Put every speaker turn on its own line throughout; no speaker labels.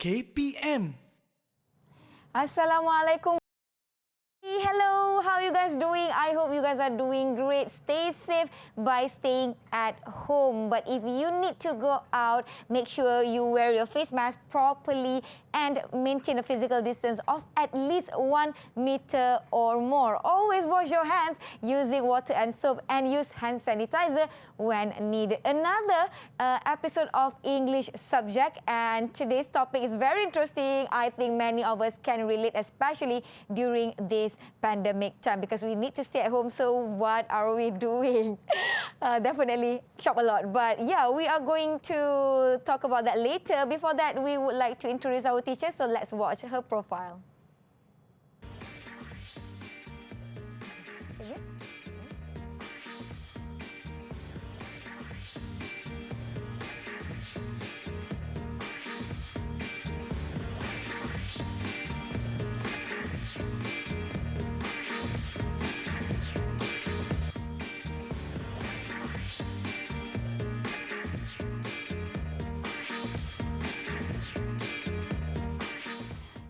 eduwebtvkpm.
Assalamualaikum. Hello, how you guys doing? I hope you guys are doing great. Stay safe by staying at home. But if you need to go out, make sure you wear your face mask properly and maintain a physical distance of at least 1 meter or more. Always wash your hands using water and soap and use hand sanitizer when needed. Another episode of English subject, and today's topic is very interesting. I think many of us can relate, especially during this pandemic time, because we need to stay at home. So what are we doing? Definitely shop a lot, but yeah, we are going to talk about that later. Before that, we would like to introduce our teacher, so let's watch her profile.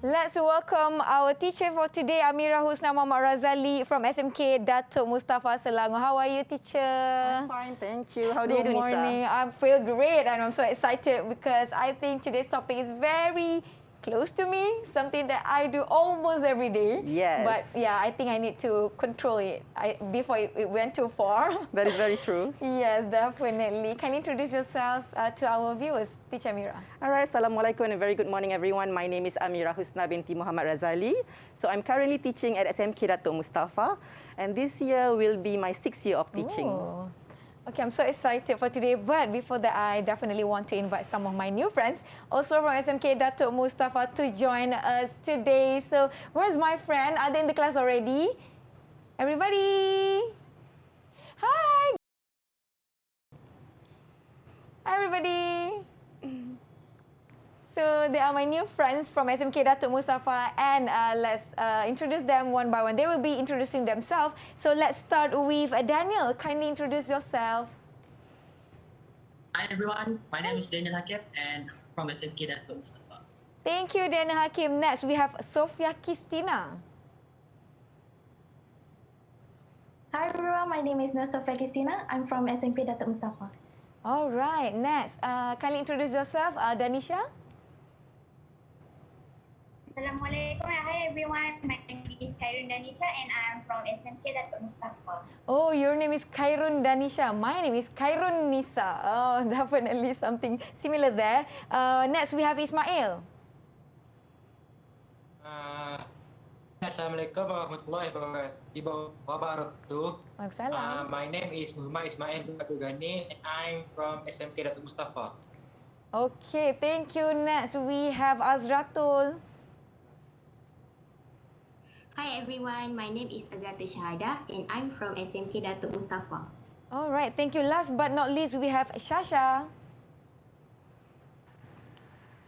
Let's welcome our teacher for today, Amira Husna Muhammad Razali from SMK Datuk Mustafa Selangor. How are you, teacher?
I'm fine, thank you. How do you do, Nisa?
Good morning. I feel great and I'm so excited because I think today's topic is very close to me, something that I do almost every day.
Yes.
But yeah, I think I need to control it before it went too far.
That is very true.
Yes, definitely. Can you introduce yourself to our viewers, Teacher Amira?
All right, Assalamualaikum and a very good morning, everyone. My name is Amira Husna binti Muhammad Razali. So I'm currently teaching at SMK Datuk Mustafa, and this year will be my 6th year of teaching.
Oh. Okay, I'm so excited for today. But before that, I definitely want to invite some of my new friends, also from SMK Datuk Mustafa, to join us today. So, where's my friend? Are they in the class already? Everybody! Hi! Hi, everybody! So, they are my new friends from SMK Datuk Mustafa, and let's introduce them one by one. They will be introducing themselves. So, let's start with Daniel. Kindly introduce yourself.
Hi everyone, my name is Daniel Hakim and from SMK Datuk Mustafa.
Thank you, Daniel Hakim. Next, we have Sofia Kistina.
Hi everyone, my name is Sofia Kistina. I'm from SMK Datuk Mustafa.
All right, next, kindly introduce yourself, Danisha.
Assalamualaikum. Hi everyone. My name is Khairun Danisha and I'm from SMK Datuk Mustafa.
Oh, your name is Khairun Danisha. My name is Khairun Nisa. Oh, definitely something similar there. Next, we have Ismail.
Assalamualaikum warahmatullahi wabarakatuh.
Waalaikumsalam.
My name is Muhammad Ismail bin Abdul Ghani and I'm from SMK Datuk Mustafa.
Okay, thank you. Next, we have Azratul.
Hi everyone, my name is Azratul Shahada and I'm from SMK Datuk Mustafa.
All right, thank you. Last but not least, we have Shasha.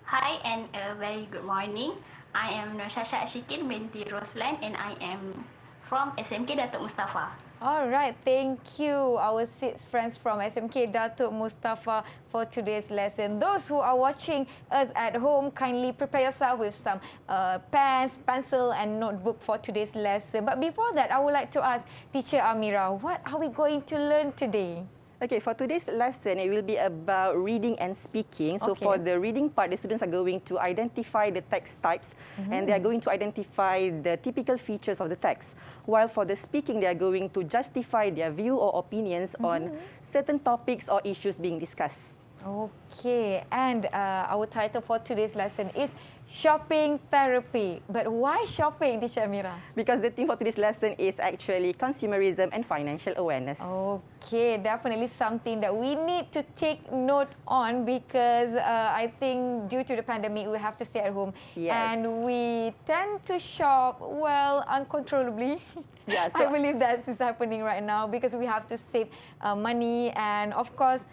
Hi and a very good morning. I am Shasha Ashikin binti Roslan and I am from SMK Datuk Mustafa.
All right, thank you, our 6 friends from SMK Datuk Mustafa for today's lesson. Those who are watching us at home, kindly prepare yourself with some pens, pencil and notebook for today's lesson. But before that, I would like to ask Teacher Amira, what are we going to learn today?
Okay, for today's lesson, it will be about reading and speaking. So
Okay.
for the reading part, the students are going to identify the text types and they are going to identify the typical features of the text. While for the speaking, they are going to justify their view or opinions on certain topics or issues being discussed.
Okay, and our title for today's lesson is Shopping Therapy. But why shopping, Teacher Amira?
Because the theme for today's lesson is actually consumerism and financial awareness.
Okay, definitely something that we need to take note on because I think due to the pandemic, we have to stay at home.
Yes.
And we tend to shop, well, uncontrollably.
Yeah,
I believe that is happening right now because we have to save money and, of course,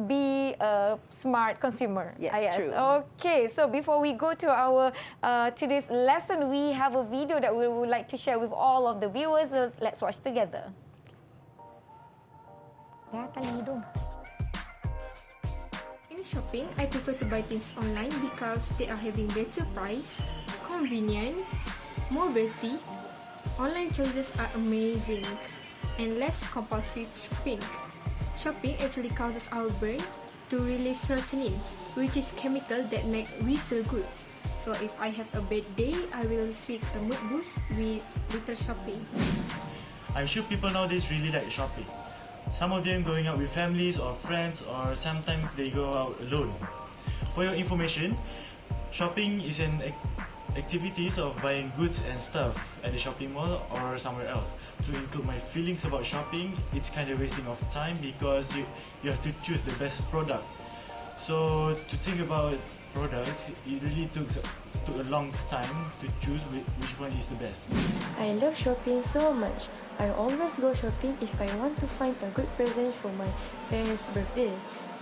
be a smart consumer.
Yes, true.
Okay, so before we go to our today's lesson, we have a video that we would like to share with all of the viewers. So let's watch together.
In
shopping, I prefer to buy things online because they are having better price, convenience, more variety. Online choices are amazing and less compulsive shopping. Shopping actually causes our brain to release serotonin, which is chemical that make we feel good. So if I have a bad day, I will seek a mood boost with little shopping.
I'm sure people nowadays really like shopping. Some of them going out with families or friends, or sometimes they go out alone. For your information, shopping is an activities of buying goods and stuff at the shopping mall or somewhere else. To include my feelings about shopping, it's kind of wasting of time because you have to choose the best product. So to think about products, it really took a long time to choose which one is the best.
I love shopping so much. I always go shopping if I want to find a good present for my parents' birthday.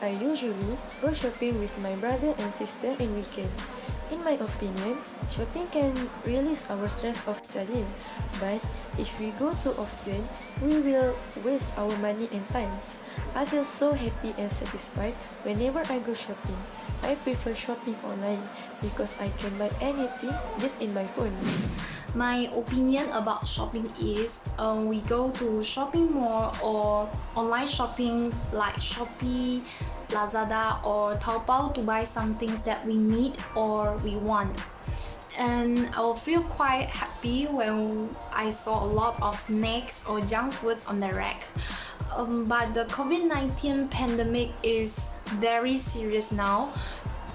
I usually go shopping with my brother and sister in weekend. In my opinion, shopping can release our stress of studying, but if we go too often, we will waste our money and times. I feel so happy and satisfied whenever I go shopping. I prefer shopping online because I can buy anything just in my phone.
My opinion about shopping is we go to shopping mall or online shopping like Shopee, Lazada or Taobao to buy some things that we need or we want. And I will feel quite happy when I saw a lot of snacks or junk foods on the rack. But the COVID-19 pandemic is very serious now,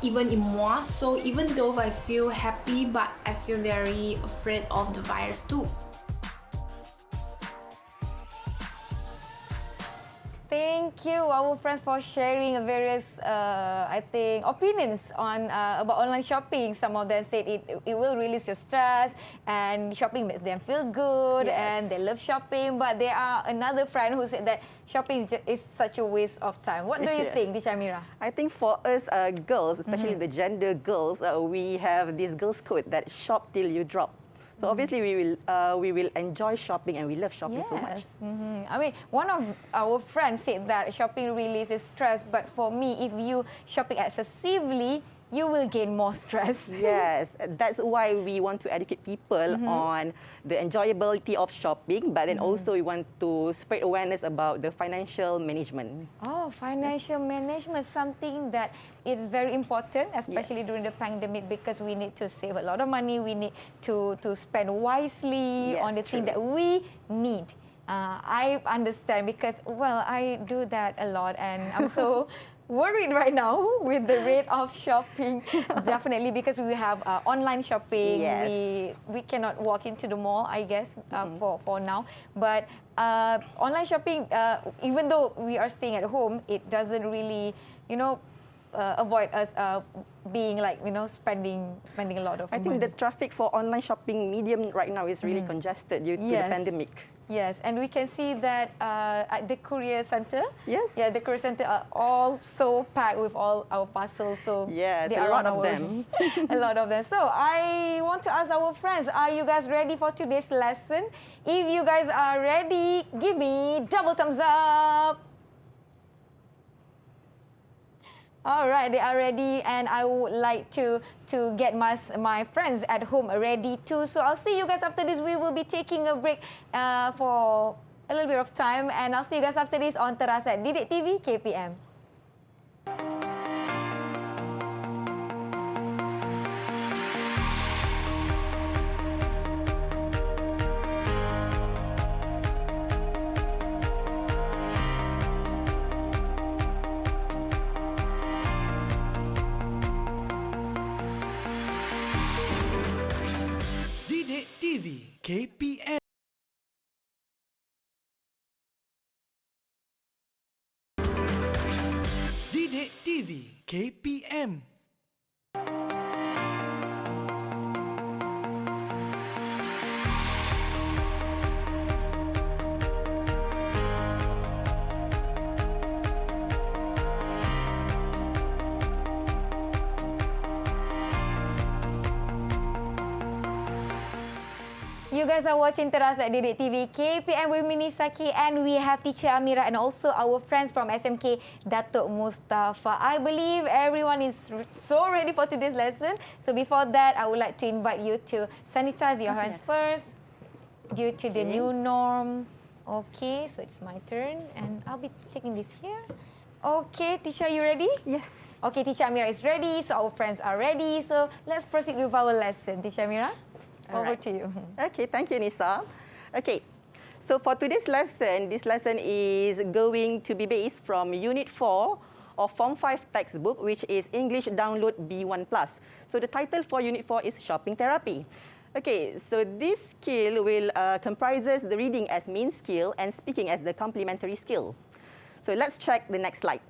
even in moi. So even though I feel happy, but I feel very afraid of the virus too.
Thank you, our friends, for sharing various, I think, opinions on about online shopping. Some of them said it will release your stress, and shopping makes them feel good, and they love shopping. But there are another friend who said that shopping is such a waste of time. What do you think, Dichamira?
I think for us girls, especially the gender girls, we have this girls' code that shop till you drop. So obviously we will enjoy shopping, and we love shopping so much.
I mean, one of our friends said that shopping releases stress, but for me, if you shopping excessively, you will gain more stress.
Yes, that's why we want to educate people on the enjoyability of shopping, but then also we want to spread awareness about the financial management.
Oh, financial management, something that is very important, especially during the pandemic, because we need to save a lot of money. We need to spend wisely on the thing that we need. I understand because, well, I do that a lot, and I'm so worried right now with the rate of shopping. Definitely, because we have online shopping. We cannot walk into the mall, I guess, for now. But online shopping, even though we are staying at home, it doesn't really, avoid us being like, spending a lot of money.
I think the traffic for online shopping medium right now is really congested due to the pandemic.
Yes, and we can see that at the courier center.
Yes.
Yeah, the courier center are all so packed with all our parcels. So
yes,
there
a
are
lot of them.
A lot of them. So I want to ask our friends, are you guys ready for today's lesson? If you guys are ready, give me double thumbs up. All right, they are ready, and I would like to get my friends at home ready too. So I'll see you guys after this. We will be taking a break for a little bit of time, and I'll see you guys after this on Teras at DidikTV KPM.
DidikTV KPM. DidikTV KPM.
You guys are watching Teras at DidikTV KPM with me Nisaki, and we have teacher Amira and also our friends from SMK Datuk Mustafa. I believe everyone is so ready for today's lesson. So before that, I would like to invite you to sanitize your hands first due to the new norm. Okay, so it's my turn and I'll be taking this here. Okay, teacher, you ready?
Yes.
Okay, teacher Amira is ready, so our friends are ready. So let's proceed with our lesson. Teacher Amira, over to you.
Okay, thank you, Nisa. Okay, so for today's lesson, this lesson is going to be based from Unit 4 of Form 5 textbook, which is English Download B1+. So the title for Unit 4 is Shopping Therapy. Okay, so this skill will comprises the reading as main skill and speaking as the complementary skill. So let's check the next slide.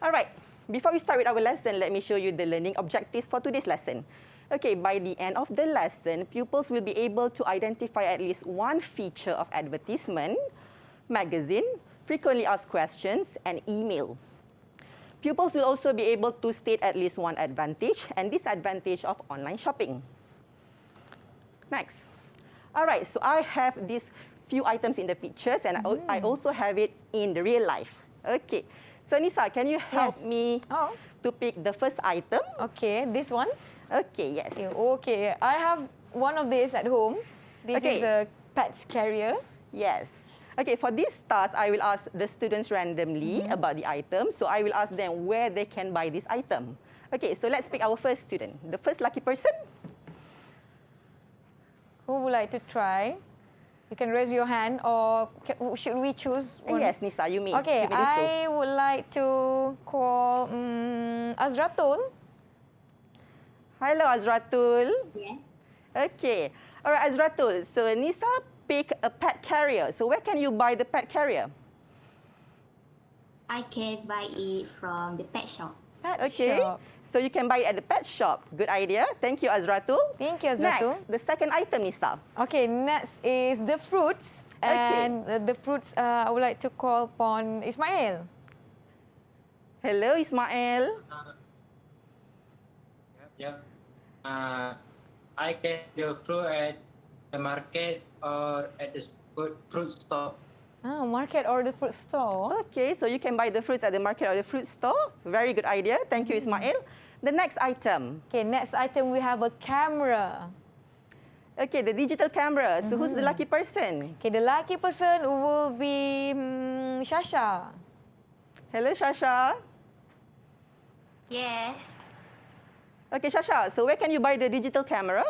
All right, before we start with our lesson, let me show you the learning objectives for today's lesson. Okay, by the end of the lesson, pupils will be able to identify at least one feature of advertisement, magazine, frequently asked questions, and email. Pupils will also be able to state at least one advantage and disadvantage of online shopping. Next. All right, so I have these few items in the pictures, and I also have it in the real life. Okay, so Nisa, can you help me to pick the first item?
Okay, this one?
Okay, yes.
Okay, I have one of these at home. This is a pets carrier.
Yes. Okay, for this task, I will ask the students randomly about the item. So I will ask them where they can buy this item. Okay, so let's pick our first student. The first lucky person.
Who would like to try? You can raise your hand, or should we choose one?
Yes, Nisa, you may.
Okay,
you may do so.
I would like to call Azratul.
Hello, Azratul.
Yeah.
Okay. All right, Azratul. So Nisa pick a pet carrier. So where can you buy the pet carrier?
I can buy it from the pet shop.
Pet shop.
So you can buy it at the pet shop. Good idea. Thank you, Azratul.
Thank you, Azratul.
Next, the second item, Nisa.
Okay, next is the fruits. And the fruits, I would like to call upon Ismail.
Hello, Ismail.
Yep. I can do fruit at the market or at the fruit store.
Ah, market or the fruit store.
Okay, so you can buy the fruits at the market or the fruit store. Very good idea. Thank you, Ismail. The next item.
Okay, next item we have a camera.
Okay, the digital camera. So who's the lucky person?
Okay, the lucky person will be Shasha.
Hello, Shasha.
Yes.
Okay, Shasha. So where can you buy the digital camera?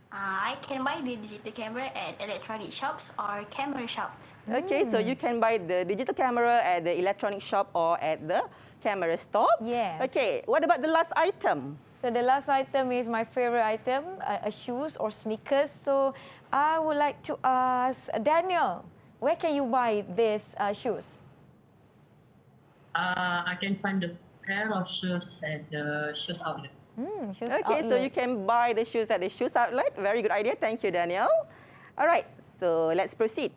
I can buy the digital camera at electronic shops or camera shops.
Okay, so you can buy the digital camera at the electronic shop or at the camera store.
Yes.
Okay, what about the last item?
So the last item is my favorite item, a shoes or sneakers. So I would like to ask Daniel, where can you buy these shoes?
I can find a pair of shoes at the shoes outlet.
Shoes
Okay,
outlet.
so you can buy the shoes at the shoes outlet. Very good idea. Thank you, Daniel. All right, so let's proceed.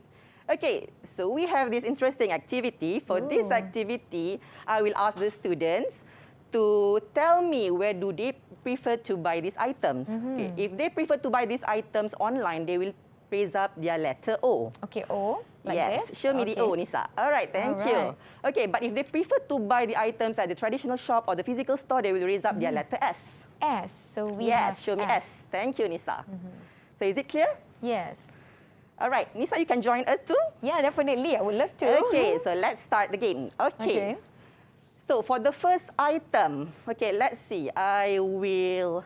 Okay, so we have this interesting activity. For this activity, I will ask the students to tell me where do they prefer to buy these items. Okay, if they prefer to buy these items online, they will raise up their letter O.
Okay, O, like
yes,
this?
show me the O, Nisa. All right, thank you. Okay, but if they prefer to buy the items at the traditional shop or the physical store, they will raise up their letter S.
S, so we have
Yes, show me S. Thank you, Nisa. So is it clear?
Yes.
All right, Nisa, you can join us too?
Yeah, definitely. I would love to.
Okay, so let's start the game. Okay. So for the first item, okay, let's see. I will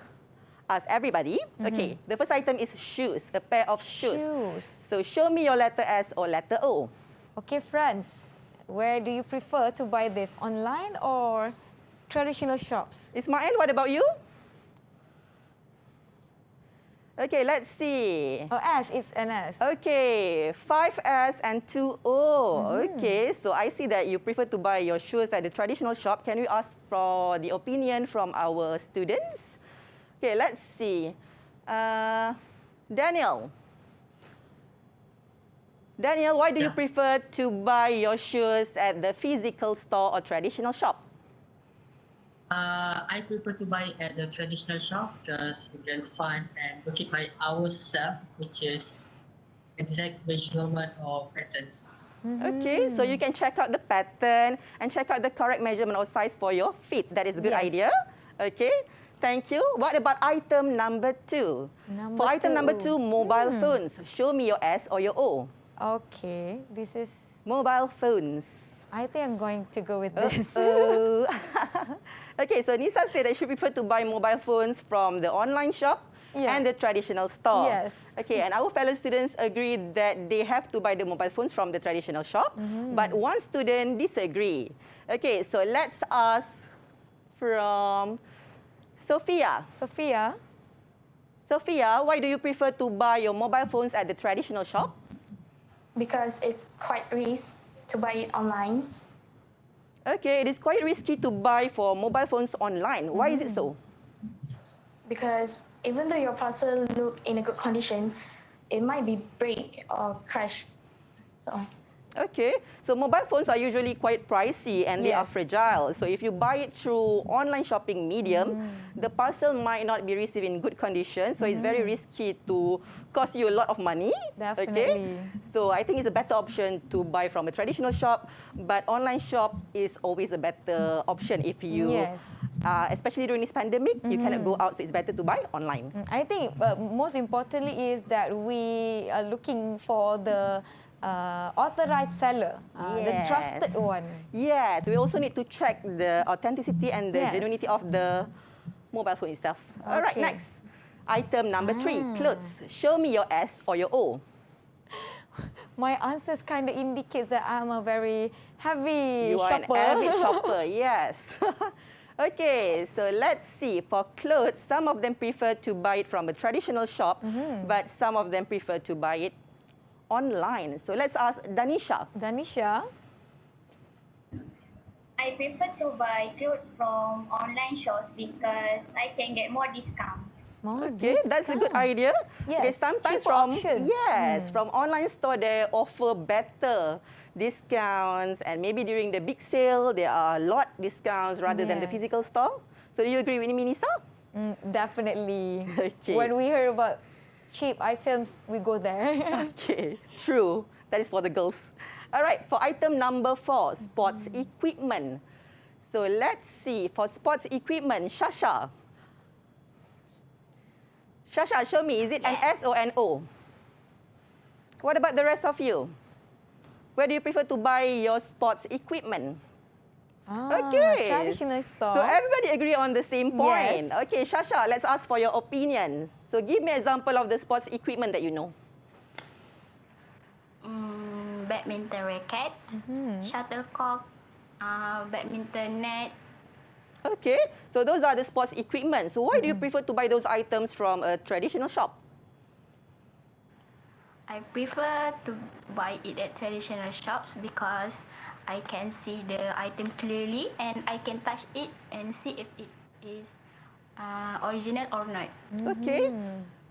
ask everybody. Okay, the first item is shoes, a pair of shoes. So show me your letter S or letter O.
Okay, friends, where do you prefer to buy this, online or traditional shops?
Ismail, what about you? Okay, let's see.
Oh, S, it's an S.
Okay, 5S and 2O. Okay, so I see that you prefer to buy your shoes at the traditional shop. Can we ask for the opinion from our students? Okay, let's see. Daniel. Daniel, why do you prefer to buy your shoes at the physical store or traditional shop?
I prefer to buy at the traditional shop because we can find and look it by ourselves, which is exact measurement or patterns.
Okay, so you can check out the pattern and check out the correct measurement or size for your feet. That is a good idea. Okay, thank you. What about item number 2? For item number 2, mobile phones. Show me your S or your O.
Okay, this is
mobile phones.
I think I'm going to go with this.
Okay, so Nisa said that she prefer to buy mobile phones from the online shop and the traditional store.
Yes.
Okay, and our fellow students agree that they have to buy the mobile phones from the traditional shop, but one student disagree. Okay, so let's ask from Sophia.
Sophia,
why do you prefer to buy your mobile phones at the traditional shop?
Because it's quite risky to buy it online.
Okay, it is quite risky to buy for mobile phones online. Why is it so?
Because even though your parcel look in a good condition, it might be break or crash. So.
Okay, so mobile phones are usually quite pricey and they are fragile. So if you buy it through online shopping medium, the parcel might not be received in good condition. So it's very risky to cost you a lot of money.
Definitely.
Okay? So I think it's a better option to buy from a traditional shop, but online shop is always a better option if you, especially during this pandemic, you cannot go out, so it's better to buy online.
I think most importantly is that we are looking for the authorized seller, the trusted one.
Yes, we also need to check the authenticity and the genuinity of the mobile phone itself. All right, next. Item number 3, clothes. Show me your S or your O.
My answers kind of indicate that I'm a very heavy shopper.
You are an avid shopper, yes. Okay, so let's see. For clothes, some of them prefer to buy it from a traditional shop, but some of them prefer to buy it online. So let's ask Danisha.
Danisha?
I prefer to buy clothes from online shops because I can get more discount.
Okay, that's a good idea.
Yes,
Okay, sometimes
cheaper
from
options.
from online store they offer better discounts, and maybe during the big sale there are lot discounts rather than the physical store. So do you agree with me, Nisa?
Definitely.
Okay.
When we hear about cheap items, we go there.
Okay, true. That is for the girls. All right, for item number 4, sports equipment. So let's see, for sports equipment, Shasha. Shasha, show me, is it an S or an O? What about the rest of you? Where do you prefer to buy your sports equipment? Okay.
Traditional store.
So everybody agree on the same point.
Yes.
Okay, Shasha, let's ask for your opinion. So give me an example of the sports equipment that you know.
Badminton racket, shuttlecock, badminton net.
Okay, so those are the sports equipment. So why do you prefer to buy those items from a traditional shop?
I prefer to buy it at traditional shops because I can see the item clearly and I can touch it and see if it is original or not.
Okay,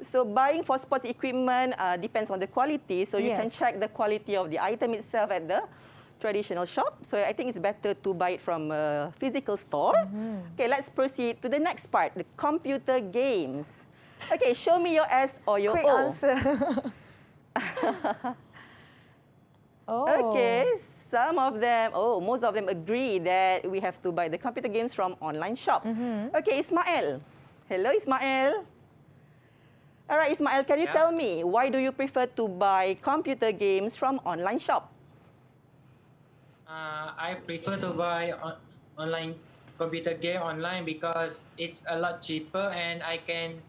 so buying for sports equipment depends on the quality. So you can check the quality of the item itself at the traditional shop. So I think it's better to buy it from a physical store. Okay, let's proceed to the next part, the computer games. Okay, show me your S or your
Quick
O.
answer.
Okay, most of them agree that we have to buy the computer games from online shop. Okay, Ismail. Hello, Ismail. All right, Ismail, can you tell me, why do you prefer to buy computer games from online shop?
I prefer to buy online computer game online because it's a lot cheaper and I can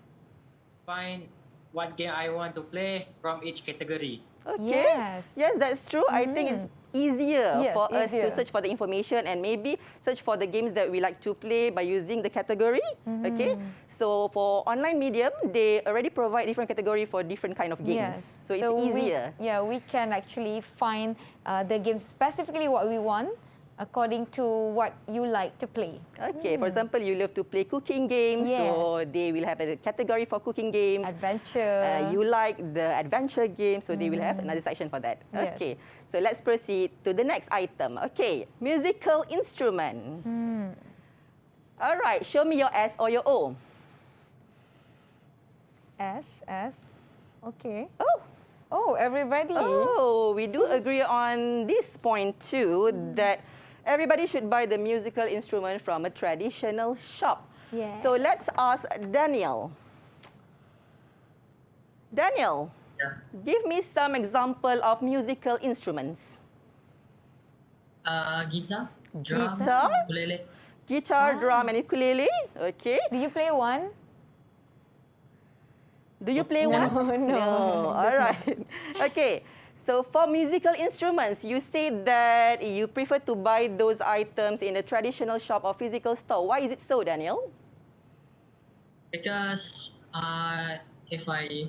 find what game I want to play from each category.
Okay. Yes, that's true. I think it's easier for us to search for the information and maybe search for the games that we like to play by using the category. Okay. So for online medium, they already provide different category for different kind of games. So it's easier.
We can actually find the game specifically what we want according to what you like to play.
Okay, for example, you love to play cooking games, so they will have a category for cooking games.
Adventure.
You like the adventure games, so they will have another section for that. Okay, so let's proceed to the next item. Okay, musical instruments. All right, show me your S or your O.
S. Okay.
Oh.
Oh, everybody.
Oh, we do agree on this point too, that everybody should buy the musical instrument from a traditional shop.
Yes.
So let's ask Daniel. Daniel, give me some example of musical instruments.
Guitar, drum,
Guitar?
ukulele.
Guitar, drum, and ukulele. Okay.
Do you play one?
Do you play one?
No.
All right. Okay. So for musical instruments, you said that you prefer to buy those items in a traditional shop or physical store. Why is it so, Daniel?
Because if I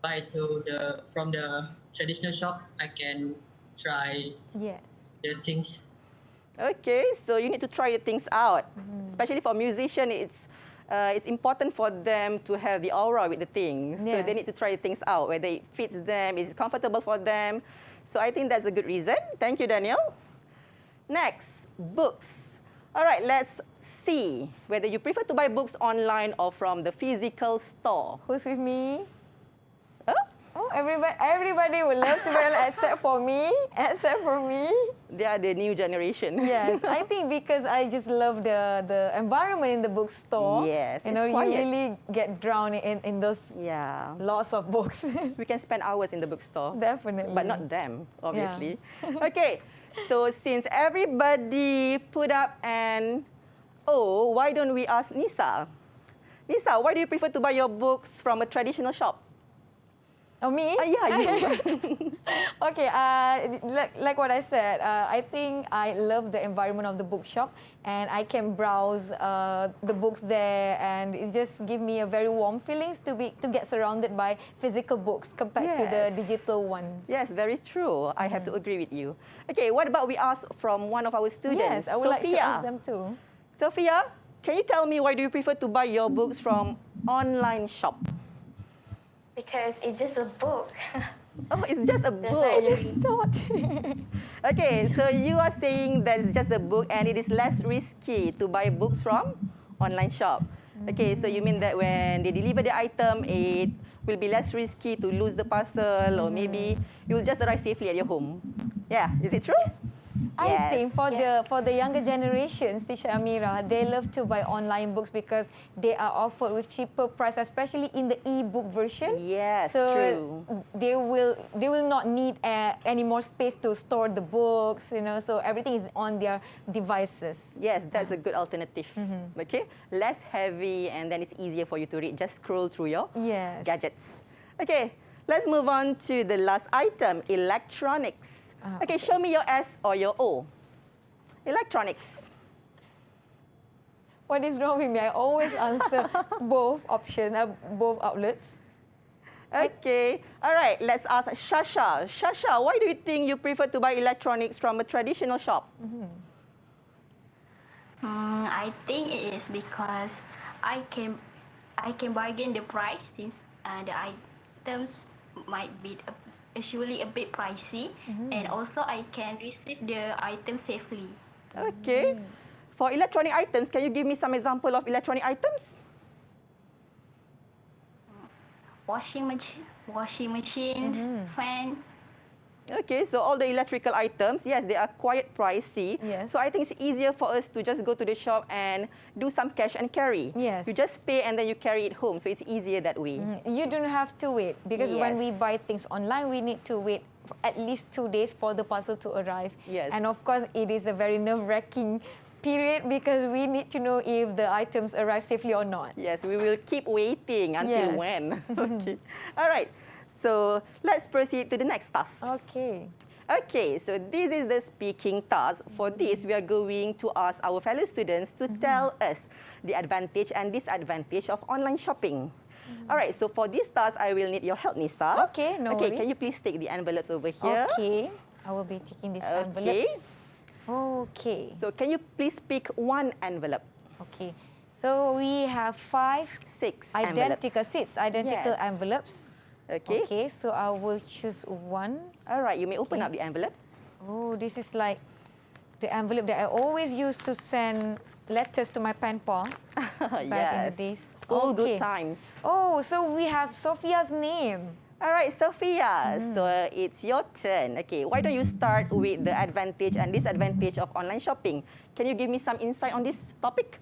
buy from the traditional shop, I can try
Yes.
the things.
Okay, so you need to try the things out. Especially for musicians, it's important for them to have the aura with the things. So they
Yes.
need to try things out, whether it fits them, is it comfortable for them. So I think that's a good reason. Thank you, Daniel. Next, books. All right, let's see whether you prefer to buy books online or from the physical store.
Who's with me?
Oh,
Oh, everybody would love to buy except for me.
they are the new generation.
Yes, I think because I just love the environment in the bookstore.
Yes,
you
it's
know,
quiet.
you really get drowned in those lots of books.
We can spend hours in the bookstore.
Definitely.
But not them, obviously. Okay, so since everybody put up an O, why don't we ask Nisa? Nisa, why do you prefer to buy your books from a traditional shop?
Oh, me?
Yeah, you.
Okay, like what I said, I think I love the environment of the bookshop, and I can browse the books there, and it just gives me a very warm feelings to get surrounded by physical books compared to the digital ones.
Yes, very true. I have to agree with you. Okay, what about we ask from one of our students?
Yes, I would like to
Sophia.
ask them too.
Sophia, can you tell me why do you prefer to buy your books from online shop?
Because it's just a book.
Oh, it's just a book.
It's not.
Okay, so you are saying that it's just a book and it is less risky to buy books from online shop. Okay, so you mean that when they deliver the item, it will be less risky to lose the parcel, or maybe you will just arrive safely at your home. Yeah, is it true?
I think for the younger generations, Teacher Amira, they love to buy online books because they are offered with cheaper price, especially in the e-book version.
Yes,
so
true.
they will not need any more space to store the books, you know. So everything is on their devices.
Yes, that's a good alternative. Okay, less heavy, and then it's easier for you to read. Just scroll through your gadgets. Okay, let's move on to the last item, electronics. Okay, show me your S or your O. Electronics.
What is wrong with me? I always answer both options, both outlets.
Okay, all right, let's ask Shasha. Shasha, why do you think you prefer to buy electronics from a traditional shop?
I think it is because I can bargain the price since the items might be actually a bit pricey, and also I can receive the item safely.
Okay. For electronic items, can you give me some example of electronic items?
Washing machines, fan.
Okay, so all the electrical items, yes, they are quite pricey.
Yes.
So I think it's easier for us to just go to the shop and do some cash and carry.
Yes.
You just pay and then you carry it home. So it's easier that way.
You don't have to wait because when we buy things online, we need to wait for at least 2 days for the parcel to arrive.
Yes.
And of course, it is a very nerve-wracking period because we need to know if the items arrive safely or not.
Yes, we will keep waiting until
Yes.
when. Okay. All right. So let's proceed to the next task.
Okay.
Okay, so this is the speaking task. For this, we are going to ask our fellow students to tell us the advantage and disadvantage of online shopping. All right, so for this task, I will need your help, Nisa.
Okay, no
Okay,
worries.
can you please take the envelopes over here?
Okay, I will be taking these envelopes. Okay.
So can you please pick one envelope?
Okay. So we have
6
identical
envelopes.
identical
Yes.
envelopes.
Okay.
Okay, so I will choose one.
All right, you may open up the envelope.
Oh, this is like the envelope that I always used to send letters to my pen pal back in the days.
All good times.
Oh, so we have Sophia's name.
All right, Sophia. So it's your turn. Okay, why don't you start with the advantage and disadvantage of online shopping? Can you give me some insight on this topic?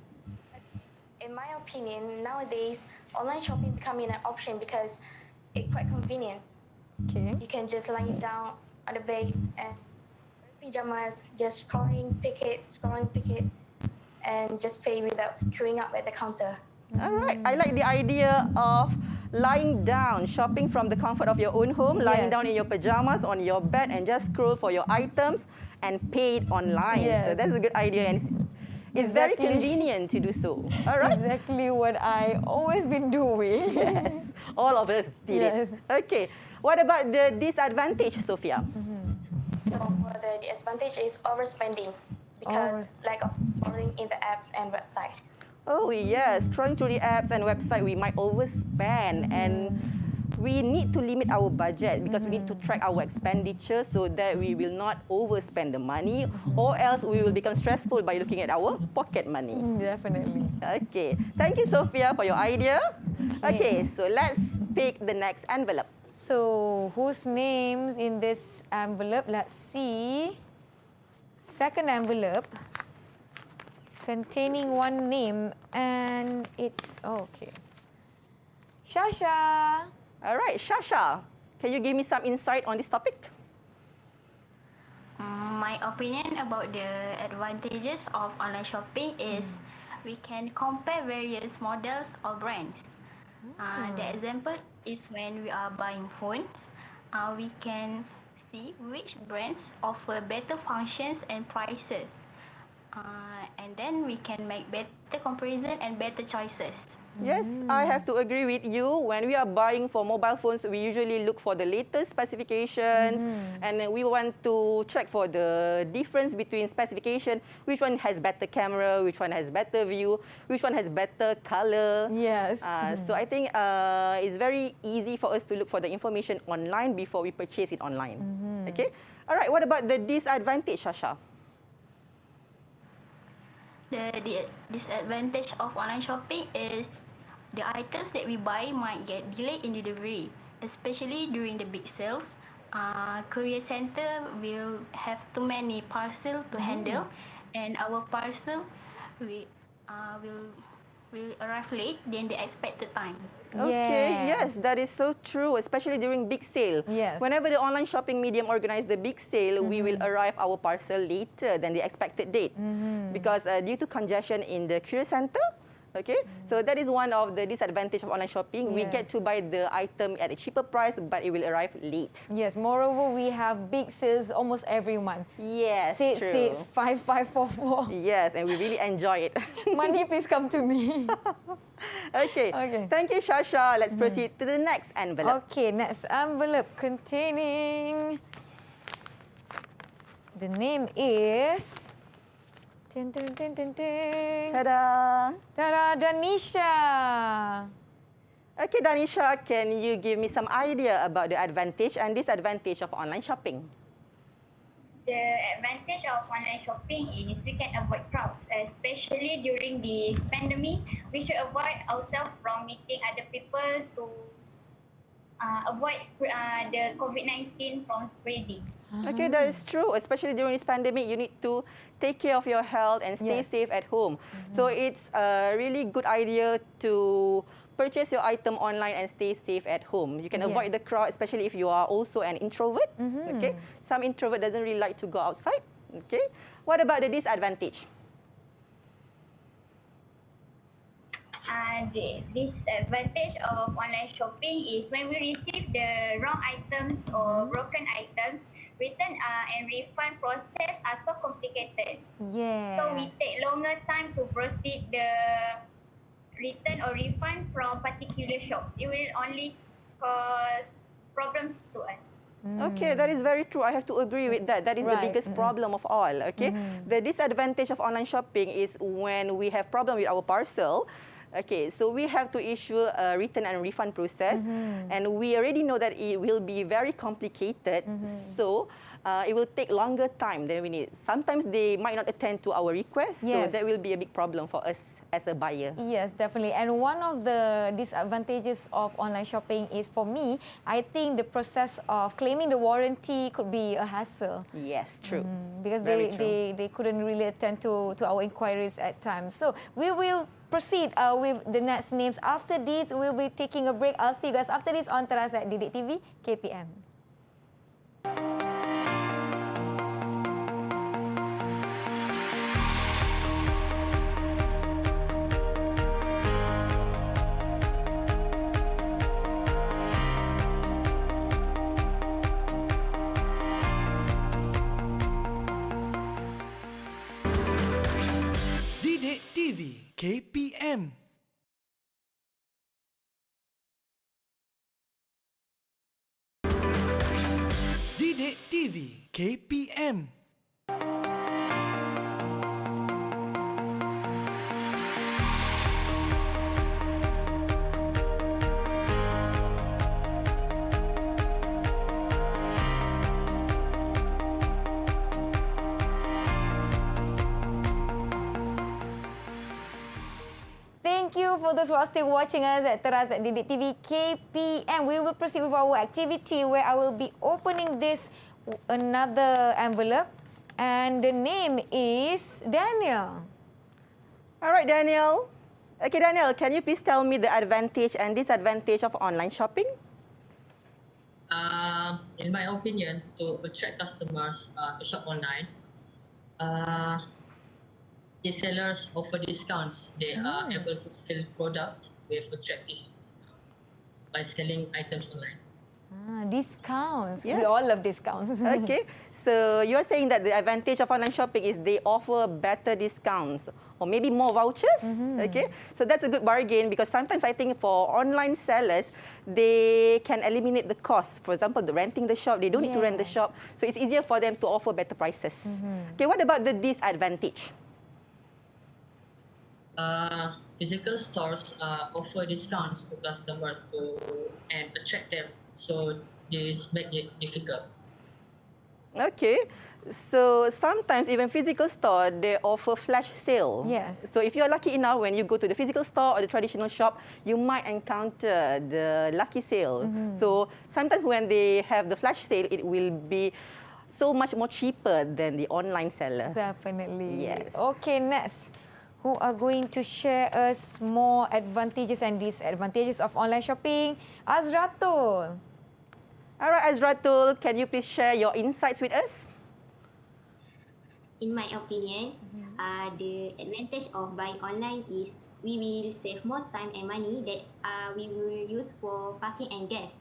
In my opinion, nowadays online shopping becoming an option because it's quite convenient.
Okay.
You can just lie down on the bed and pajamas, just scrolling, pick it, and just pay without queuing up at the counter.
All right, I like the idea of lying down, shopping from the comfort of your own home, lying down in your pajamas on your bed and just scroll for your items and pay it online. So that's a good idea and it's very convenient to do so. All right.
Exactly what I always been doing.
Yes, all of us did it. Okay, what about the disadvantage, Sophia?
So for the disadvantage is overspending because lack of scrolling in the apps and website.
Oh yes, scrolling through the apps and website, we might overspend and we need to limit our budget because we need to track our expenditure so that we will not overspend the money or else we will become stressful by looking at our pocket money.
Definitely.
Okay, thank you Sophia for your idea. Okay, so let's pick the next envelope.
So whose names in this envelope? Let's see. Second envelope containing one name and it's okay. Shasha.
All right, Shasha, can you give me some insight on this topic?
My opinion about the advantages of online shopping is we can compare various models or brands. The example is when we are buying phones, we can see which brands offer better functions and prices. And then we can make better comparison and better choices.
Yes, I have to agree with you. When we are buying for mobile phones, we usually look for the latest specifications and we want to check for the difference between specification, which one has better camera, which one has better view, which one has better color.
Yes.
So I think it's very easy for us to look for the information online before we purchase it online. Okay. All right, what about the disadvantage, Shasha?
The disadvantage of online shopping is the items that we buy might get delayed in delivery, especially during the big sales. Courier center will have too many parcels to handle, and our parcel will arrive late than the expected time.
Okay, yes, that is so true, especially during big sale.
Yes.
Whenever the online shopping medium organize the big sale, we will arrive our parcel later than the expected date because due to congestion in the courier center. Okay, so that is one of the disadvantage of online shopping. We get to buy the item at a cheaper price, but it will arrive late.
Yes, moreover, we have big sales almost every month.
Yes,
true. 5544.
Yes, and we really enjoy it.
Money, please come to me.
Okay. Thank you, Shasha. Let's proceed to the next envelope.
Okay, next envelope containing... The name is...
Ta-da!
Ta-da, Danisha.
Okay, Danisha, can you give me some idea about the advantage and disadvantage of online shopping?
The advantage of online shopping is we can avoid crowds, especially during the pandemic. We should avoid ourselves from meeting other people to avoid the COVID-19 from spreading.
Okay, that is true. Especially during this pandemic, you need to take care of your health and stay safe at home. So it's a really good idea to purchase your item online and stay safe at home. You can avoid the crowd, especially if you are also an introvert. Okay, some introvert doesn't really like to go outside. Okay, what about the disadvantage?
The disadvantage of online shopping is when we receive the wrong items or broken items, return and refund process are so complicated.
Yes.
So we take longer time to proceed the return or refund from particular shop. It will only cause problems to us.
Okay, that is very true. I have to agree with that. That is the biggest problem of all. Okay, the disadvantage of online shopping is when we have problem with our parcel. Okay, so we have to issue a return and refund process, and we already know that it will be very complicated. So it will take longer time than we need. Sometimes they might not attend to our request, so that will be a big problem for us as a buyer.
Yes, definitely. And one of the disadvantages of online shopping is, for me, I think the process of claiming the warranty could be a hassle.
Yes, true.
Because they couldn't really attend to our inquiries at times. So we will proceed with the next names. After this, we'll be taking a break. I'll see you guys after this on Teras at DidikTV KPM.
DidikTV KPM. DidikTV KPM.
Thank you for those who are still watching us at Teras at DidikTV KPM. We will proceed with our activity where I will be opening this another envelope, and the name is Daniel.
All right, Daniel. Okay, Daniel, can you please tell me the advantage and disadvantage of online shopping?
In my opinion, to attract customers to shop online, the sellers offer discounts. They are able to sell products with attractive discounts by selling items online.
Discounts.
Yes.
We all love discounts.
Okay, so you're saying that the advantage of online shopping is they offer better discounts or maybe more vouchers. Okay, so that's a good bargain because sometimes I think for online sellers, they can eliminate the cost. For example, the renting the shop, they don't need to rent the shop. So it's easier for them to offer better prices. Okay, what about the disadvantage?
Physical stores offer discounts to customers and attract them, so this make it difficult.
Okay, so sometimes even physical store, they offer flash sale.
Yes.
So if you're lucky enough, when you go to the physical store or the traditional shop, you might encounter the lucky sale. So sometimes when they have the flash sale, it will be so much more cheaper than the online seller.
Definitely.
Yes.
Okay, next. Who are going to share us more advantages and disadvantages of online shopping? Azratul.
All right, Azratul, can you please share your insights with us?
In my opinion, the advantage of buying online is we will save more time and money that we will use for parking and gas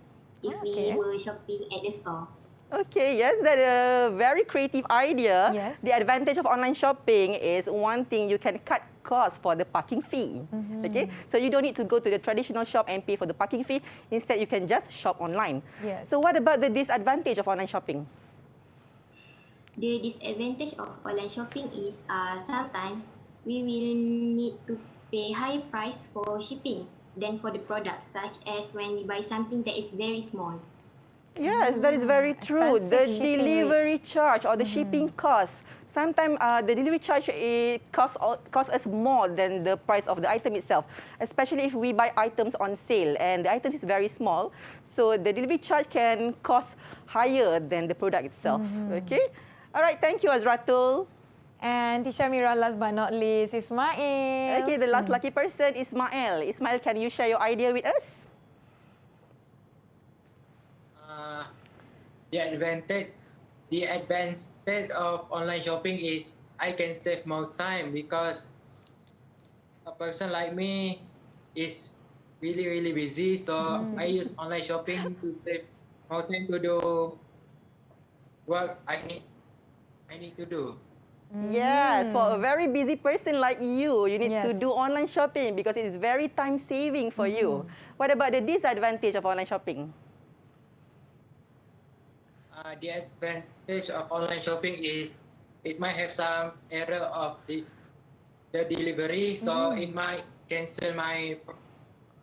if we were shopping at the store.
Okay, yes, that's a very creative idea.
Yes.
The advantage of online shopping is one thing, you can cut costs for the parking fee. Okay, so you don't need to go to the traditional shop and pay for the parking fee. Instead, you can just shop online.
Yes.
So what about the disadvantage of online shopping?
The disadvantage of online shopping is sometimes we will need to pay high price for shipping than for the product, such as when we buy something that is very small.
Yes, that is very true. The delivery charge or the shipping cost. Sometimes the delivery charge costs us more than the price of the item itself, especially if we buy items on sale and the item is very small. So the delivery charge can cost higher than the product itself. Okay? All right, thank you, Azratul.
And Tisha Mira, last but not least, Ismail.
Okay, the last lucky person, Ismail. Ismail, can you share your idea with us?
The advantage of online shopping is I can save more time because a person like me is really busy, so I use online shopping to save more time to do work I need to do.
Yes, for a very busy person like you need to
Yes.
do online shopping because it is very time saving for you. What about the disadvantage of online shopping?
The advantage of online shopping is it might have some error of the delivery, so it might cancel my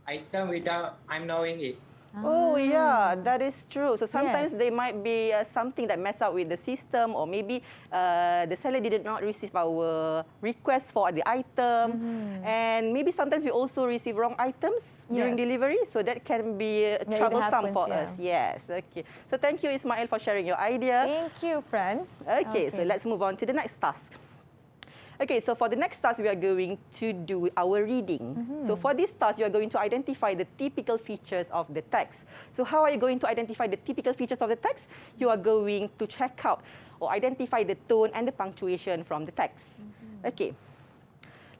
item without I'm knowing it.
Oh yeah, that is true. So sometimes
Yes.
there might be something that mess up with the system, or maybe the seller did not receive our request for the item, and maybe sometimes we also receive wrong items during
Yes.
delivery. So that can be
Yeah, it
troublesome
happens,
for
yeah.
us. Yes. Okay. So thank you, Ismail, for sharing your idea.
Thank you, friends.
Okay. So let's move on to the next task. Okay, so for the next task, we are going to do our reading. So for this task, you are going to identify the typical features of the text. So how are you going to identify the typical features of the text? You are going to check out or identify the tone and the punctuation from the text. Okay.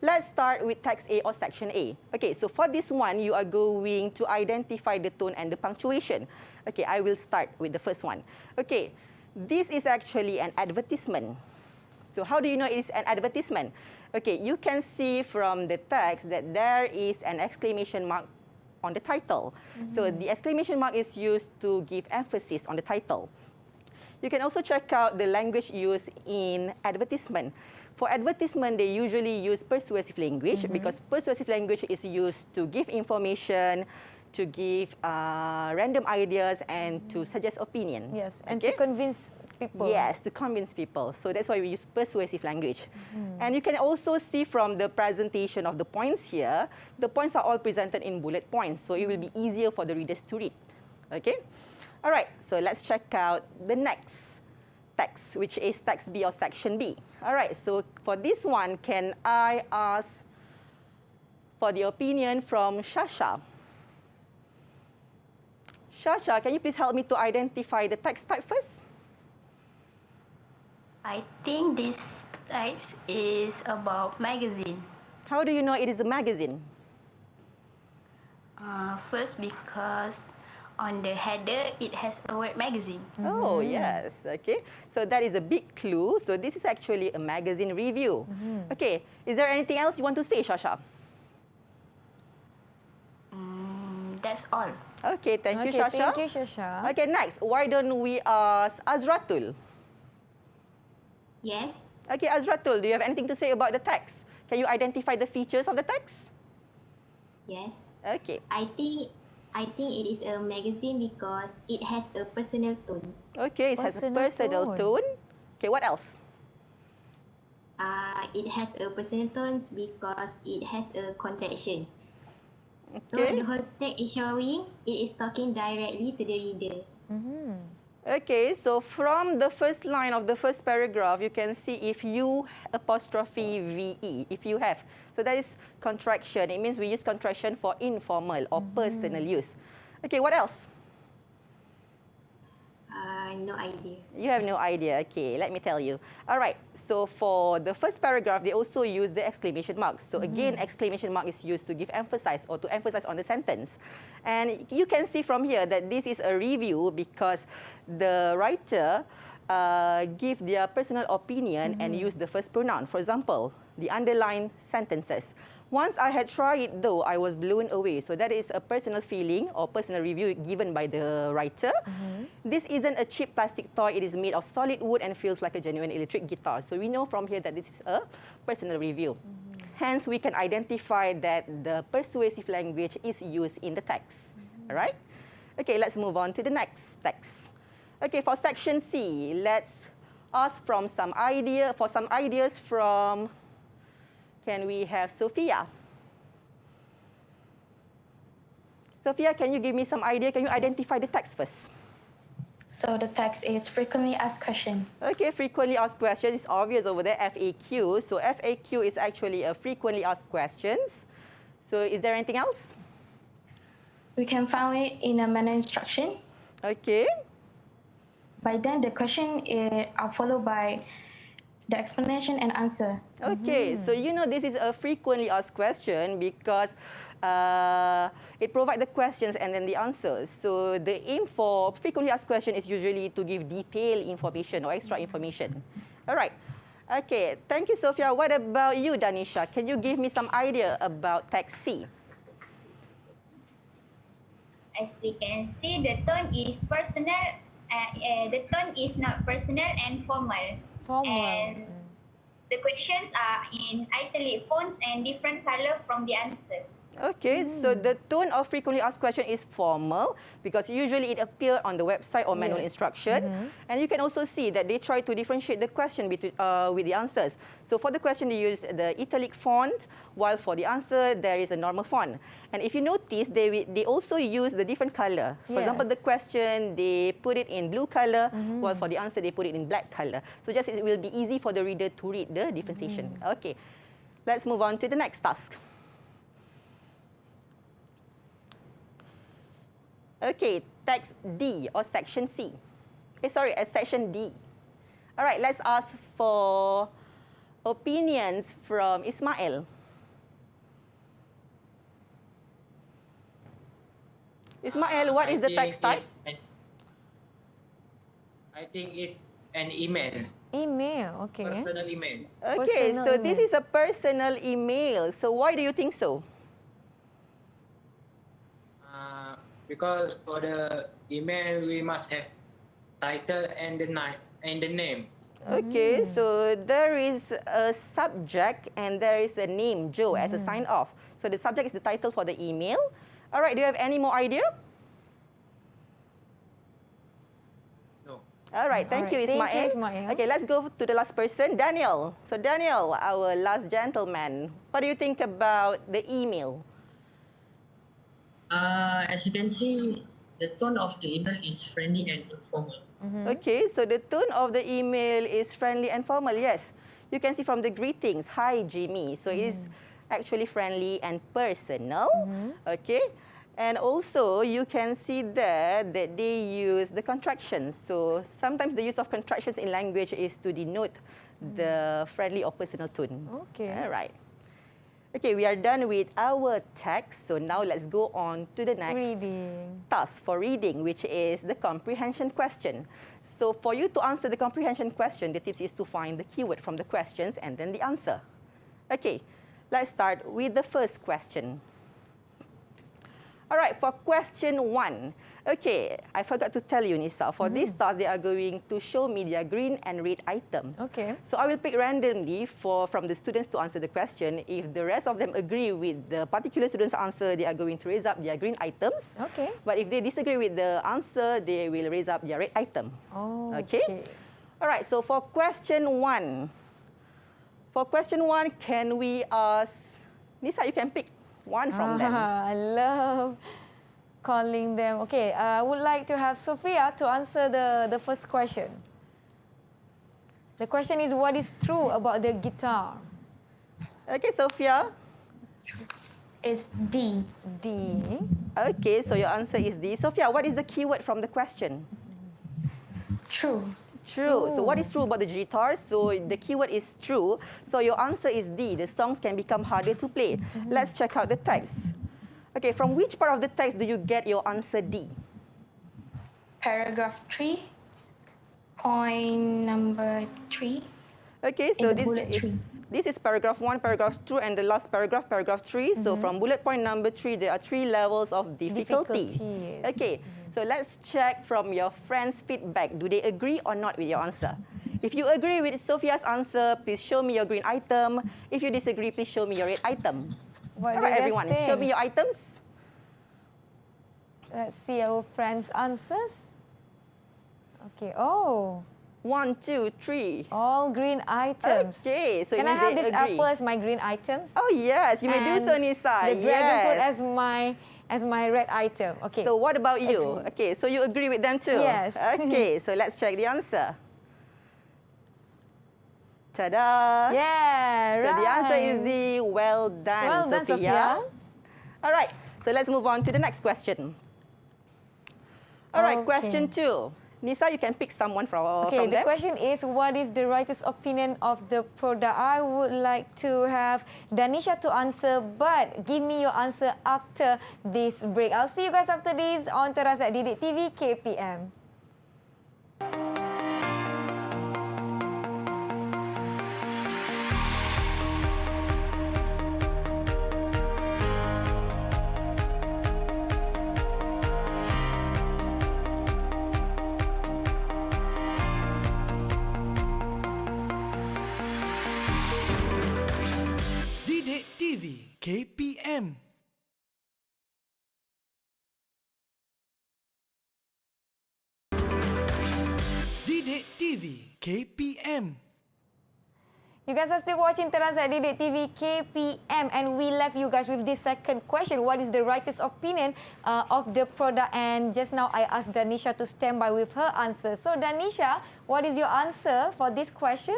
Let's start with text A or section A. Okay, so for this one, you are going to identify the tone and the punctuation. Okay, I will start with the first one. Okay, this is actually an advertisement. So how do you know it is an advertisement? Okay, you can see from the text that there is an exclamation mark on the title. So the exclamation mark is used to give emphasis on the title. You can also check out the language used in advertisement. For advertisement, they usually use persuasive language because persuasive language is used to give information, to give random ideas, and to suggest opinion.
Yes, and to convince people.
Yes, to convince people. So that's why we use persuasive language. And you can also see from the presentation of the points here, the points are all presented in bullet points. So it will be easier for the readers to read. Okay? All right, so let's check out the next text, which is text B or section B. All right, so for this one, can I ask for the opinion from Shasha? Shasha, can you please help me to identify the text type first?
I think this text is about magazine.
How do you know it is a magazine?
First, because on the header, it has the word magazine.
Oh, yes. Okay. So that is a big clue. So this is actually a magazine review. Okay. Is there anything else you want to say, Shasha?
That's all.
Okay. Thank you, Shasha.
Thank you, Shasha.
Okay, next. Why don't we ask Azratul?
Yes.
Okay, Azratul, do you have anything to say about the text? Can you identify the features of the text?
Yes.
Okay.
I think it is a magazine because it has a personal tone.
Okay, it has a personal tone. Okay, what else?
It has a personal tone because it has a contraction. So
Okay.
the whole text is showing it is talking directly to the reader.
Okay, so from the first line of the first paragraph, you can see if you apostrophe VE, if you have. So that is contraction. It means we use contraction for informal or personal use. Okay, what else?
No idea.
You have no idea. Okay, let me tell you. All right, so for the first paragraph, they also use the exclamation mark. So again, exclamation mark is used to give emphasis or to emphasize on the sentence. And you can see from here that this is a review because the writer give their personal opinion and use the first pronoun. For example, the underlined sentences. Once I had tried it though, I was blown away. So that is a personal feeling or personal review given by the writer. This isn't a cheap plastic toy. It is made of solid wood and feels like a genuine electric guitar. So we know from here that this is a personal review. Hence, we can identify that the persuasive language is used in the text. All right? Okay, let's move on to the next text. Okay, for section C, let's ask for some ideas from, can we have Sophia? Sophia, can you give me some idea? Can you identify the text first?
So the text is frequently asked question.
Okay, frequently asked questions is obvious over there, FAQ. So FAQ is actually a frequently asked questions. So is there anything else?
We can find it in a menu instruction.
Okay.
By then, the question are followed by the explanation and answer.
Okay, so you know this is a frequently asked question because it provides the questions and then the answers. So the aim for frequently asked question is usually to give detailed information or extra information. All right. Okay, thank you, Sophia. What about you, Danisha? Can you give me some idea about text C?
As we can see, the tone is personal. The tone is not personal and formal.
Formal.
And The questions are in italic fonts and different color from the answers.
Okay, so the tone of frequently asked question is formal because usually it appears on the website or manual instruction. And you can also see that they try to differentiate the question between, with the answers. So for the question, they use the italic font, while for the answer, there is a normal font. And if you notice, they also use the different color. For example, the question, they put it in blue color, while for the answer, they put it in black color. So just it will be easy for the reader to read the differentiation. Okay, let's move on to the next task. Okay, text D or section C. Section D. All right, let's ask for opinions from Ismail. Ismail, what is the text type?
I think it's an email.
Email, okay.
Personal email.
Okay, so this is a personal email. So why do you think so?
Because for the email, we must have title and the name.
Okay, so there is a subject and there is a name, Joe, as a sign off. So the subject is the title for the email. All right, do you have any more idea?
No.
All right, thank you, Ismail.
Thank you, Ismail.
Okay, let's go to the last person, Daniel. So Daniel, our last gentleman, what do you think about the email?
As you can see, the tone of the email is friendly and informal.
Okay, so the tone of the email is friendly and formal. Yes, you can see from the greetings, hi Jimmy. So it is actually friendly and personal. Okay, and also you can see there that they use the contractions. So sometimes the use of contractions in language is to denote the friendly or personal tone.
Okay.
All right. Okay, we are done with our text. So now let's go on to the next task for reading, which is the comprehension question. So for you to answer the comprehension question, the tips is to find the keyword from the questions and then the answer. Okay, let's start with the first question. All right, for question 1. Okay, I forgot to tell you, Nisa. For this task, they are going to show me their green and red items.
Okay.
So I will pick randomly from the students to answer the question. If the rest of them agree with the particular student's answer, they are going to raise up their green items.
Okay.
But if they disagree with the answer, they will raise up their red item.
Oh,
okay. All right, so for question 1. For question 1, can we ask... Nisa, you can pick one from them.
I love calling them. Okay, I would like to have Sophia to answer the first question. The question is, what is true about the guitar?
Okay, Sophia.
It's D.
D.
Okay, so your answer is D. Sophia, what is the keyword from the question?
True.
True. So what is true about the guitar? So the keyword is true. So your answer is D. The songs can become harder to play. Let's check out the text. Okay, from which part of the text do you get your answer D?
Paragraph 3. Point number 3.
Okay, so this is paragraph 1, paragraph 2, and the last paragraph, paragraph 3. So from bullet point number 3, there are 3 levels of difficulty.
Yes.
Okay, so let's check from your friends' feedback. Do they agree or not with your answer? If you agree with Sophia's answer, please show me your green item. If you disagree, please show me your red item.
What
All right, everyone, show me your items.
Let's see our friends' answers. Okay, oh.
1, 2, 3.
All green items.
Okay, so
can I
it means
have
they
this
agree.
apple as my green items?
Oh yes, you may do so, Nisa.
The dragon fruit
Yes.
as my red item. Okay.
So what about you? Okay, so you agree with them too?
Yes.
Okay, so let's check the answer. Ta-da!
Yeah,
So the answer is the well done,
Well done, Sophia.
All right, so let's move on to the next question. All right, question 2. Nisa, you can pick someone from
the
them.
question is, what is the writer's opinion of the product? I would like to have Danisha to answer, but give me your answer after this break. I'll see you guys after this on Teras at DidikTV KPM.
KPM. DidikTV KPM.
You guys are still watching Teras at DidikTV KPM, and we left you guys with this second question. What is the writer's opinion of the product? And just now I asked Danisha to stand by with her answer. So Danisha, what is your answer for this question?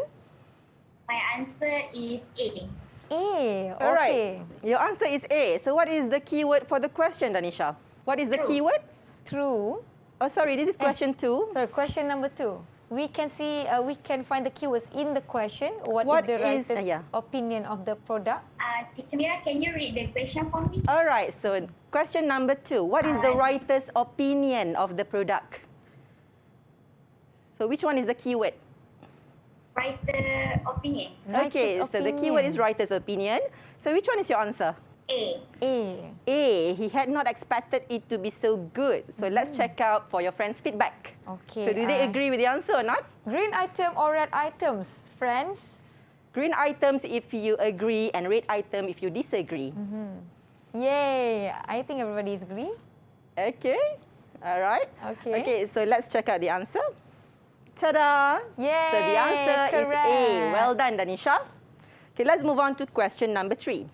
My answer is A.
A, okay.
All right. Your answer is A. So what is the keyword for the question, Danisha? What is the keyword?
True.
Oh, sorry, this is question 2.
Sorry, question number 2. We can see, we can find the keywords in the question. What is the writer's opinion of the product?
Teacher Mira, can you read the question for me?
All right, so question number 2. What is the writer's opinion of the product? So which one is the keyword?
Writer opinion.
Okay, so the keyword is writer's opinion. So which one is your answer?
A.
A. He had not expected it to be so good. So let's check out for your friends' feedback.
Okay.
So do they agree with the answer or not?
Green item or red items, friends?
Green items if you agree and red item if you disagree.
Yay! I think everybody is agree.
Okay. All right.
Okay.
Okay, so let's check out the answer. Ta-da!
Yay!
So the answer is A.
Correct.
Well done, Danisha. Okay, let's move on to question number 3.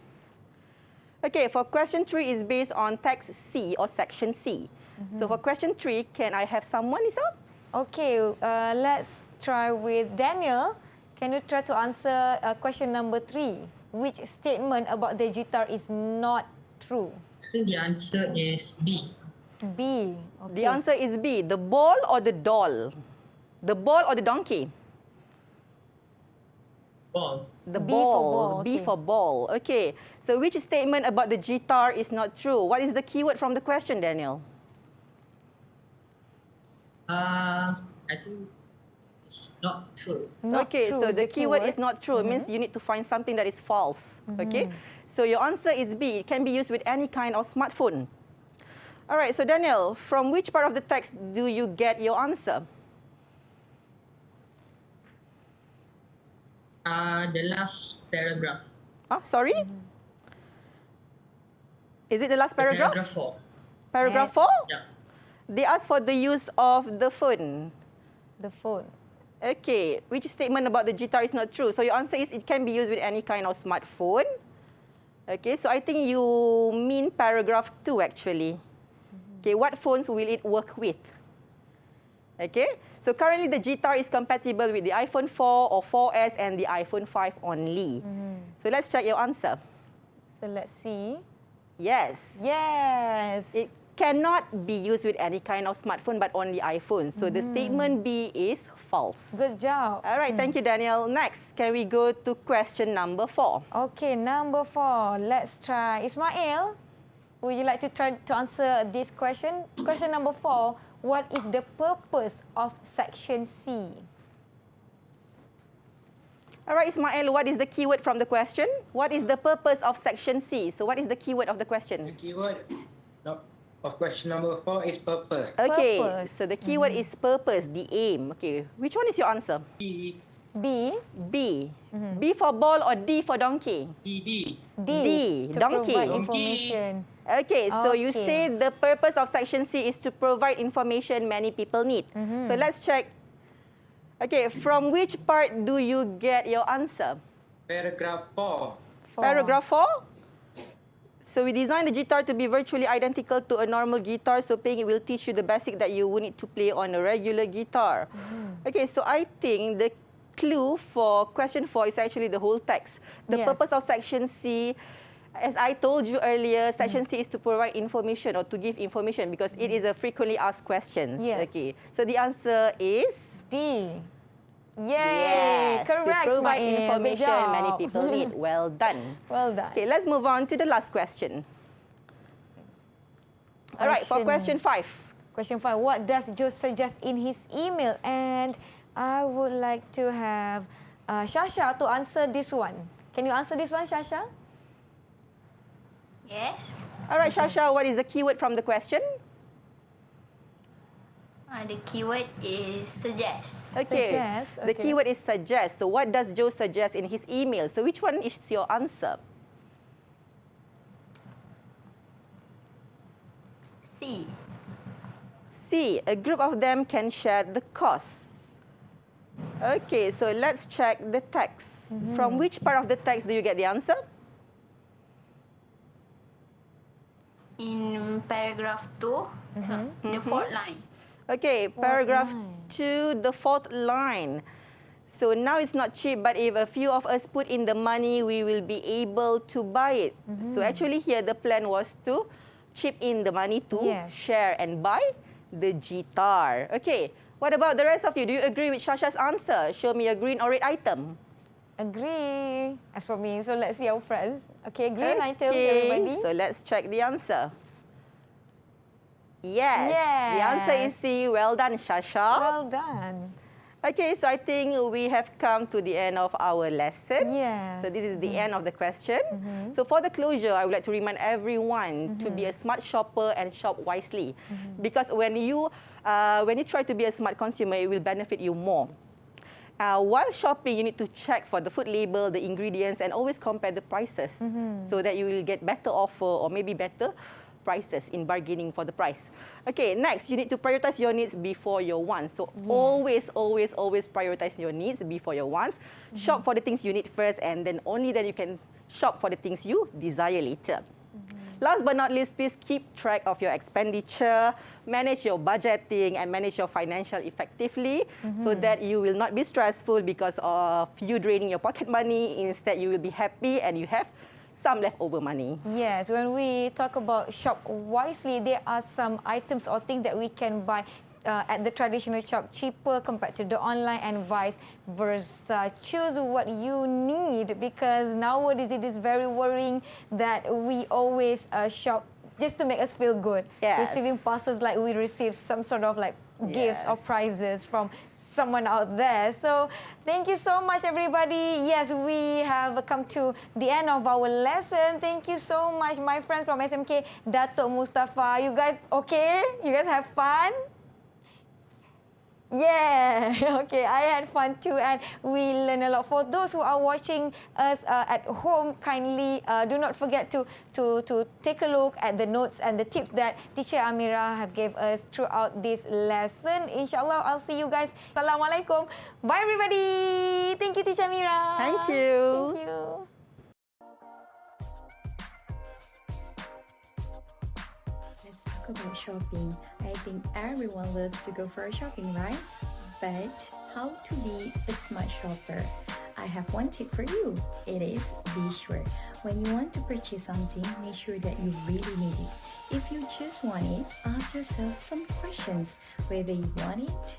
Okay, for question 3 is based on text C or section C. So for question 3, can I have someone, Lisa?
Okay, let's try with Daniel. Can you try to answer question number 3? Which statement about the guitar is not true?
I think the answer is B.
B. Okay.
The answer is B. The ball or the doll? The ball or the donkey?
Ball.
The
B for
ball.
ball,
B
okay.
for ball. Okay. So which statement about the guitar is not true? What is the keyword from the question, Daniel?
I think it's not true.
Okay, so the keyword is not true. It means you need to find something that is false. Okay, so your answer is B. It can be used with any kind of smartphone. All right, so Daniel, from which part of the text do you get your answer?
The last paragraph.
Sorry? Is it the last paragraph?
Paragraph 4.
Paragraph 4?
Yeah.
They ask for the use of the phone.
The phone.
Okay, which statement about the guitar is not true? So your answer is it can be used with any kind of smartphone. Okay, so I think you mean paragraph 2 actually. Okay, what phones will it work with? Okay, so currently the guitar is compatible with the iPhone 4 or 4S and the iPhone 5 only. So let's check your answer.
So let's see.
Yes.
Yes.
It cannot be used with any kind of smartphone but only iPhone. So the statement B is false.
Good job.
All right, thank you, Daniel. Next, can we go to question number 4?
Okay, number 4. Let's try. Ismail, would you like to try to answer this question? Question number 4. What is the purpose of section C?
All right, Ismail, what is the keyword from the question? What is the purpose of section C? So what is the keyword of the question?
The keyword of question number 4 is purpose.
Okay,
Purpose.
so the keyword is purpose, the aim. Okay, which one is your answer?
D.
B.
B. B for ball or D for donkey?
D.
D,
To
donkey.
provide information.
Okay, so you
Okay.
say the purpose of section C is to provide information many people need. So let's check. Okay, from which part do you get your answer?
Paragraph 4.
Paragraph 4? So we designed the guitar to be virtually identical to a normal guitar, so playing it will teach you the basic that you would need to play on a regular guitar. Okay, so I think the clue for question 4 is actually the whole text. The
Yes.
purpose of section C, as I told you earlier, section C is to provide information or to give information because it is a frequently asked questions.
Yes.
Okay, so the answer is
D. Yay!
yes,
Correct,
to provide
Ismail. Good
information many
job.
people need. Well done.
Well done.
Okay, let's move on to the last question. All right, for question 5.
Question 5. What does Joe suggest in his email? And I would like to have Shasha to answer this one. Can you answer this one, Shasha?
Yes.
All right, Shasha, what is the keyword from the question?
The keyword is suggest.
Okay,
Suggest,
the
okay.
keyword is suggest. So what does Joe suggest in his email? So which one is your answer?
C.
C, a group of them can share the cost. Okay, so let's check the text. From which part of the text do you get the answer?
In paragraph 2, the fourth line.
Okay, paragraph 2, the fourth line. So now it's not cheap, but if a few of us put in the money, we will be able to buy it. So actually here the plan was to chip in the money to share and buy the guitar. Okay, what about the rest of you? Do you agree with Shasha's answer? Show me a green or red item.
Agree. As for me, so let's see our friends. Okay, green items, everybody.
So let's check the answer. Yes, the answer is C. Well done, Shasha.
Well done.
Okay, so I think we have come to the end of our lesson.
Yes.
So this is the end of the question. So for the closure, I would like to remind everyone to be a smart shopper and shop wisely. Because when you try to be a smart consumer, it will benefit you more. While shopping, you need to check for the food label, the ingredients, and always compare the prices so that you will get better offer or maybe better prices in bargaining for the price. Okay, next, you need to prioritize your needs before your wants. So always prioritize your needs before your wants. Shop for the things you need first, and then only then you can shop for the things you desire later. Last but not least, please keep track of your expenditure, manage your budgeting, and manage your financial effectively so that you will not be stressful because of you draining your pocket money. Instead, you will be happy and you have some leftover money.
Yes, when we talk about shop wisely, there are some items or things that we can buy at the traditional shop cheaper compared to the online and vice versa. Choose what you need because nowadays it is very worrying that we always shop just to make us feel good. Receiving parcels like we receive some sort of like gifts or prizes from someone out there. So thank you so much, everybody. Yes, we have come to the end of our lesson. Thank you so much, my friends from SMK, Datuk Mustafa. You guys okay? You guys have fun? Yeah, okay, I had fun too and we learned a lot. For those who are watching us at home, kindly do not forget to take a look at the notes and the tips that Teacher Amira have gave us throughout this lesson. Inshallah, I'll see you guys. Assalamualaikum. Bye everybody. Thank you, Teacher Amira.
Thank you.
Thank you.
Let's talk about shopping. I think everyone loves to go for shopping, right? But how to be a smart shopper? I have one tip for you. It is be sure. When you want to purchase something, make sure that you really need it. If you just want it, ask yourself some questions. Whether you want it,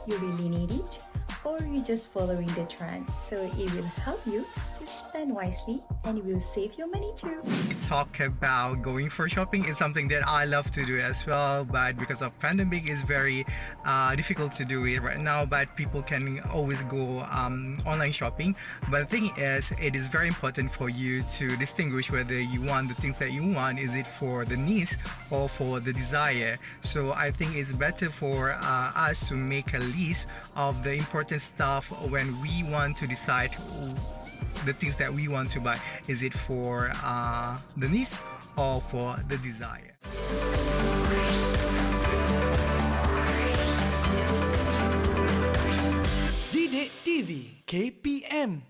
you really need it, or you're just following the trend. So it will help you to spend wisely and it will save your money too.
Talk about going for shopping is something that I love to do as well, but because of pandemic it's very difficult to do it right now, but people can always go online shopping. But the thing is, it is very important for you to distinguish whether you want the things that you want, is it for the needs or for the desire. So I think it's better for us to make a list of the important stuff when we want to decide the things that we want to buy. Is it for the needs or for the desire?
DidikTV KPM